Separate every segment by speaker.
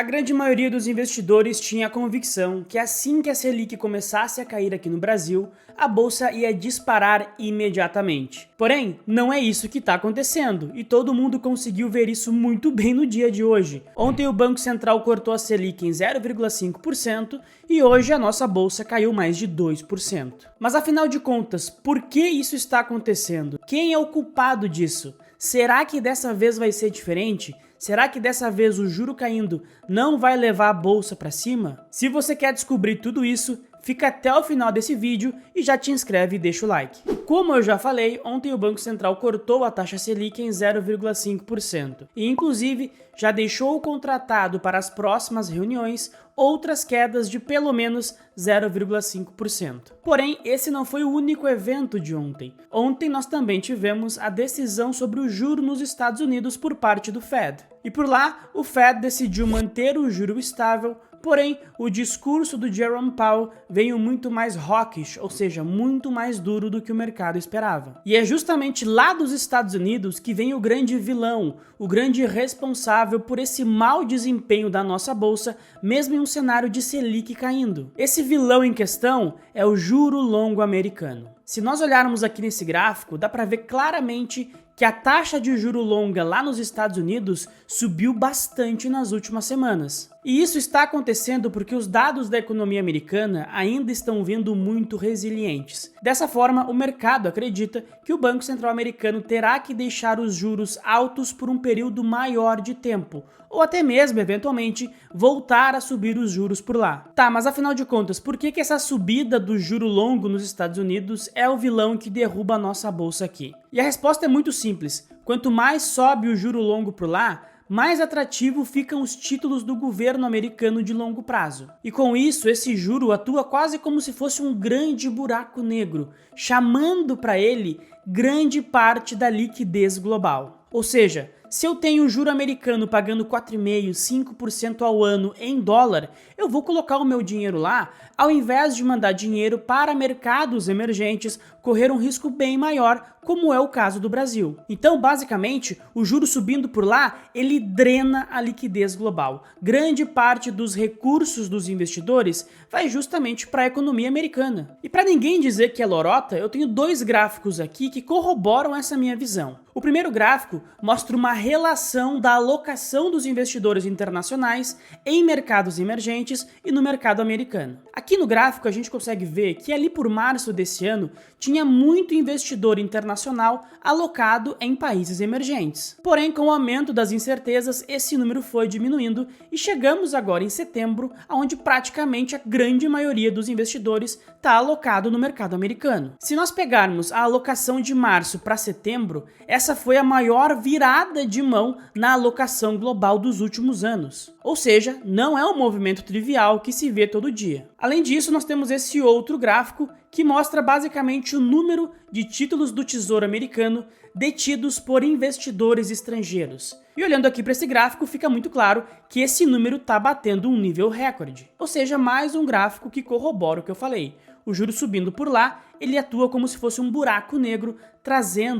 Speaker 1: A grande maioria dos investidores tinha a convicção que assim que a Selic começasse a cair aqui no Brasil, a bolsa ia disparar imediatamente. Porém, não é isso que está acontecendo, e todo mundo conseguiu ver isso muito bem no dia de hoje. Ontem o Banco Central cortou a Selic em 0,5% e hoje a nossa bolsa caiu mais de 2%. Mas afinal de contas, por que isso está acontecendo? Quem é o culpado disso? Será que dessa vez vai ser diferente? Será que dessa vez o juro caindo não vai levar a bolsa para cima? Se você quer descobrir tudo isso, fica até o final desse vídeo e já te inscreve e deixa o like. Como eu já falei, ontem o Banco Central cortou a taxa Selic em 0,5% e inclusive já deixou contratado para as próximas reuniões outras quedas de pelo menos 0,5%. Porém, esse não foi o único evento de ontem. Ontem nós também tivemos a decisão sobre o juro nos Estados Unidos por parte do Fed. E por lá, o Fed decidiu manter o juro estável. Porém, o discurso do Jerome Powell veio muito mais hawkish, ou seja, muito mais duro do que o mercado esperava. E é justamente lá dos Estados Unidos que vem o grande vilão, o grande responsável por esse mau desempenho da nossa bolsa, mesmo em um cenário de Selic caindo. Esse vilão em questão é o juro longo americano. Se nós olharmos aqui nesse gráfico, dá para ver claramente que a taxa de juro longa lá nos Estados Unidos subiu bastante nas últimas semanas. E isso está acontecendo porque os dados da economia americana ainda estão vindo muito resilientes. Dessa forma, o mercado acredita que o Banco Central americano terá que deixar os juros altos por um período maior de tempo, ou até mesmo, eventualmente, voltar a subir os juros por lá. Tá, mas afinal de contas, por que essa subida do juro longo nos Estados Unidos é o vilão que derruba a nossa bolsa aqui? E a resposta é muito simples. Quanto mais sobe o juro longo por lá, mais atrativo ficam os títulos do governo americano de longo prazo. E com isso, esse juro atua quase como se fosse um grande buraco negro, chamando para ele grande parte da liquidez global. Ou seja, se eu tenho o juro americano pagando 4,5%, 5% ao ano em dólar, eu vou colocar o meu dinheiro lá, ao invés de mandar dinheiro para mercados emergentes, correr um risco bem maior, como é o caso do Brasil. Então, basicamente, o juro subindo por lá, ele drena a liquidez global. Grande parte dos recursos dos investidores vai justamente para a economia americana. E para ninguém dizer que é lorota, eu tenho dois gráficos aqui que corroboram essa minha visão. O primeiro gráfico mostra uma relação da alocação dos investidores internacionais em mercados emergentes e no mercado americano. Aqui no gráfico a gente consegue ver que ali por março desse ano tinha muito investidor internacional alocado em países emergentes. Porém, com o aumento das incertezas, esse número foi diminuindo e chegamos agora em setembro, onde praticamente a grande maioria dos investidores está alocado no mercado americano. Se nós pegarmos a alocação de março para setembro, essa foi a maior virada de mão na alocação global dos últimos anos. Ou seja, não é um movimento trivial que se vê todo dia. Além disso, nós temos esse outro gráfico que mostra basicamente o número de títulos do Tesouro Americano detidos por investidores estrangeiros. E olhando aqui para esse gráfico, fica muito claro que esse número está batendo um nível recorde. Ou seja, mais um gráfico que corrobora o que eu falei. O juro subindo por lá, ele atua como se fosse um buraco negro,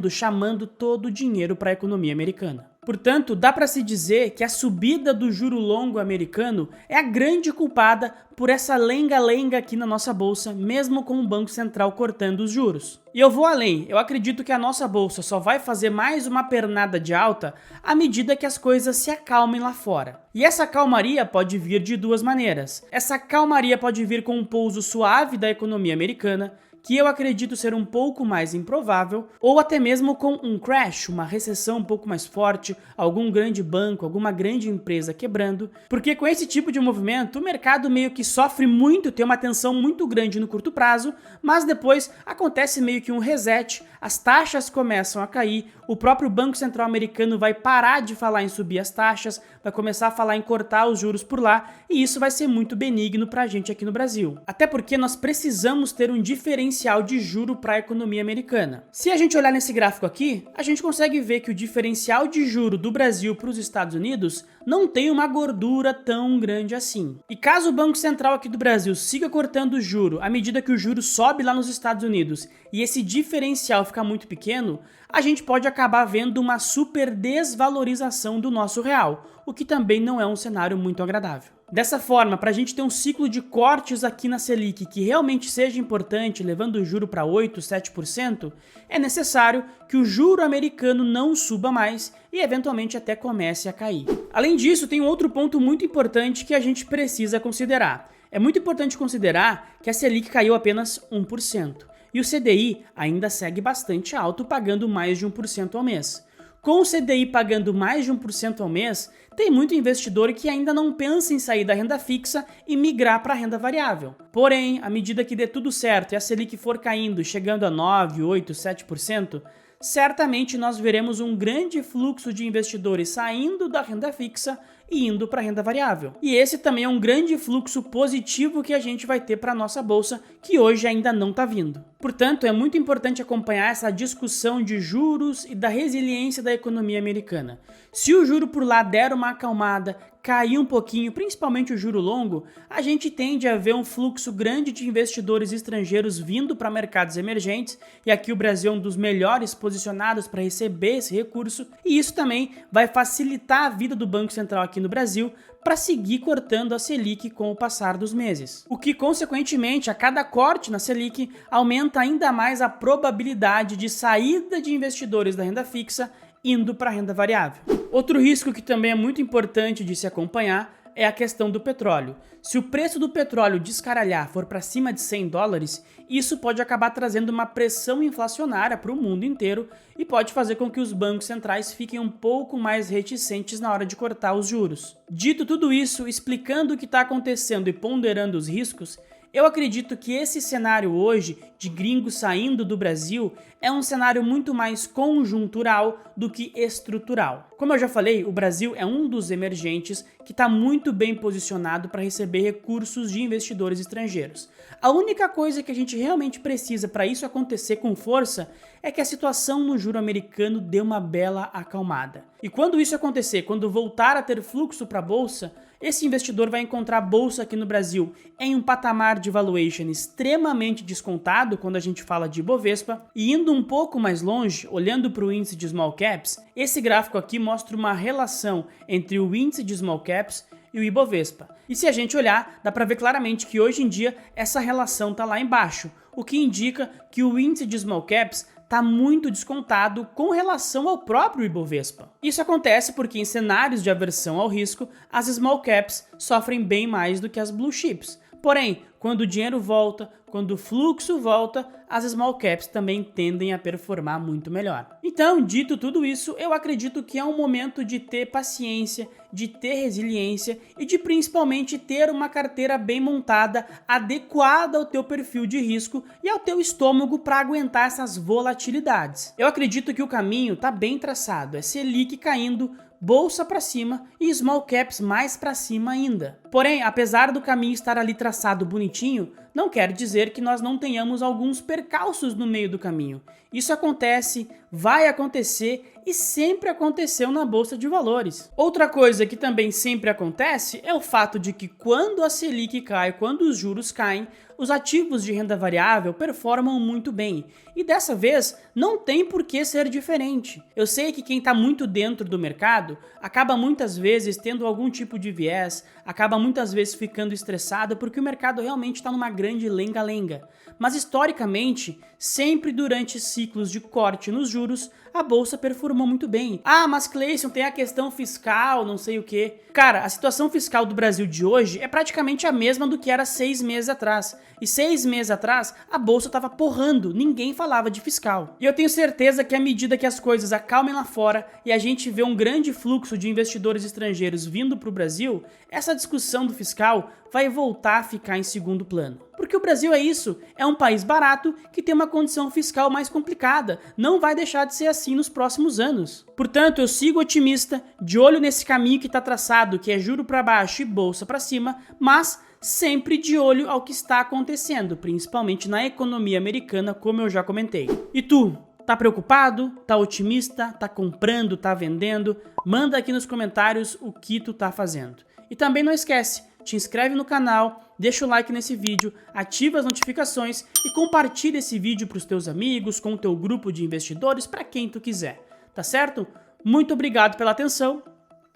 Speaker 1: chamando todo o dinheiro para a economia americana. Portanto, dá para se dizer que a subida do juro longo americano é a grande culpada por essa lenga-lenga aqui na nossa bolsa, mesmo com o Banco Central cortando os juros. E eu vou além, eu acredito que a nossa bolsa só vai fazer mais uma pernada de alta à medida que as coisas se acalmem lá fora. E essa calmaria pode vir de duas maneiras. Essa calmaria pode vir com um pouso suave da economia americana, que eu acredito ser um pouco mais improvável, ou até mesmo com um crash, uma recessão um pouco mais forte, algum grande banco, alguma grande empresa quebrando, porque com esse tipo de movimento o mercado meio que sofre muito, tem uma tensão muito grande no curto prazo, mas depois acontece meio que um reset, as taxas começam a cair, o próprio Banco Central americano vai parar de falar em subir as taxas, vai começar a falar em cortar os juros por lá, e isso vai ser muito benigno pra gente aqui no Brasil. Até porque nós precisamos ter um diferencial de juro para a economia americana. Se a gente olhar nesse gráfico aqui, a gente consegue ver que o diferencial de juro do Brasil para os Estados Unidos não tem uma gordura tão grande assim. E caso o Banco Central aqui do Brasil siga cortando o juro à medida que o juro sobe lá nos Estados Unidos e esse diferencial ficar muito pequeno, a gente pode acabar vendo uma super desvalorização do nosso real, o que também não é um cenário muito agradável. Dessa forma, para a gente ter um ciclo de cortes aqui na Selic que realmente seja importante, levando o juro para 8, 7%, é necessário que o juro americano não suba mais e eventualmente até comece a cair. Além disso, tem um outro ponto muito importante que a gente precisa considerar. É muito importante considerar que a Selic caiu apenas 1%, e o CDI ainda segue bastante alto, pagando mais de 1% ao mês. Com o CDI pagando mais de 1% ao mês, tem muito investidor que ainda não pensa em sair da renda fixa e migrar para a renda variável. Porém, à medida que dê tudo certo e a Selic for caindo, chegando a 9, 8, 7%, certamente nós veremos um grande fluxo de investidores saindo da renda fixa e indo para a renda variável. E esse também é um grande fluxo positivo que a gente vai ter para a nossa bolsa, que hoje ainda não está vindo. Portanto, é muito importante acompanhar essa discussão de juros e da resiliência da economia americana. Se o juro por lá der uma acalmada, cair um pouquinho, principalmente o juro longo, a gente tende a ver um fluxo grande de investidores estrangeiros vindo para mercados emergentes, e aqui o Brasil é um dos melhores posicionados para receber esse recurso, e isso também vai facilitar a vida do Banco Central aqui no Brasil para seguir cortando a Selic com o passar dos meses. O que, consequentemente, a cada corte na Selic, aumenta ainda mais a probabilidade de saída de investidores da renda fixa indo para a renda variável. Outro risco que também é muito importante de se acompanhar é a questão do petróleo. Se o preço do petróleo descaralhar for para cima de $100, isso pode acabar trazendo uma pressão inflacionária para o mundo inteiro e pode fazer com que os bancos centrais fiquem um pouco mais reticentes na hora de cortar os juros. Dito tudo isso, explicando o que está acontecendo e ponderando os riscos, eu acredito que esse cenário hoje, de gringos saindo do Brasil, é um cenário muito mais conjuntural do que estrutural. Como eu já falei, o Brasil é um dos emergentes que está muito bem posicionado para receber recursos de investidores estrangeiros. A única coisa que a gente realmente precisa para isso acontecer com força é que a situação no juro americano dê uma bela acalmada. E quando isso acontecer, quando voltar a ter fluxo para a bolsa, esse investidor vai encontrar a bolsa aqui no Brasil em um patamar de valuation extremamente descontado quando a gente fala de Ibovespa, e indo um pouco mais longe, olhando para o índice de small caps, esse gráfico aqui mostra uma relação entre o índice de small caps e o Ibovespa. E se a gente olhar, dá para ver claramente que hoje em dia essa relação está lá embaixo, o que indica que o índice de small caps está muito descontado com relação ao próprio Ibovespa. Isso acontece porque em cenários de aversão ao risco, as small caps sofrem bem mais do que as blue chips. Porém, quando o dinheiro volta, quando o fluxo volta, as small caps também tendem a performar muito melhor. Então, dito tudo isso, eu acredito que é um momento de ter paciência, de ter resiliência e de principalmente ter uma carteira bem montada, adequada ao teu perfil de risco e ao teu estômago para aguentar essas volatilidades. Eu acredito que o caminho está bem traçado, é Selic caindo, bolsa para cima e small caps mais para cima ainda. Porém, apesar do caminho estar ali traçado bonitinho, não quer dizer que nós não tenhamos alguns percalços no meio do caminho. Isso acontece, vai acontecer e sempre aconteceu na Bolsa de Valores. Outra coisa que também sempre acontece é o fato de que quando a Selic cai, quando os juros caem, os ativos de renda variável performam muito bem. E dessa vez, não tem por que ser diferente. Eu sei que quem está muito dentro do mercado acaba muitas vezes tendo algum tipo de viés, acaba muitas vezes ficando estressado porque o mercado realmente está numa grande lenga-lenga. Mas historicamente, sempre durante ciclos de corte nos juros, a bolsa performou muito bem. Ah, mas Cleison, tem a questão fiscal, não sei o quê. Cara, a situação fiscal do Brasil de hoje é praticamente a mesma do que era 6 meses atrás. E 6 meses atrás, a bolsa estava porrando, ninguém falava de fiscal. E eu tenho certeza que à medida que as coisas acalmem lá fora e a gente vê um grande fluxo de investidores estrangeiros vindo para o Brasil, essa discussão do fiscal vai voltar a ficar em segundo plano. Porque o Brasil é isso, é um país barato que tem uma condição fiscal mais complicada, não vai deixar de ser assim nos próximos anos. Portanto, eu sigo otimista, de olho nesse caminho que está traçado, que é juro para baixo e bolsa para cima, mas sempre de olho ao que está acontecendo, principalmente na economia americana, como eu já comentei. E tu, Tá preocupado? Tá otimista? Tá comprando? Tá vendendo? Manda aqui nos comentários o que tu tá fazendo. E também não esquece, te inscreve no canal, deixa o like nesse vídeo, ativa as notificações e compartilha esse vídeo para os teus amigos, com o teu grupo de investidores, para quem tu quiser. Tá certo? Muito obrigado pela atenção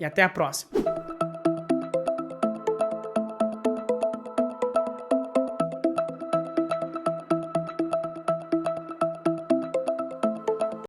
Speaker 1: e até a próxima.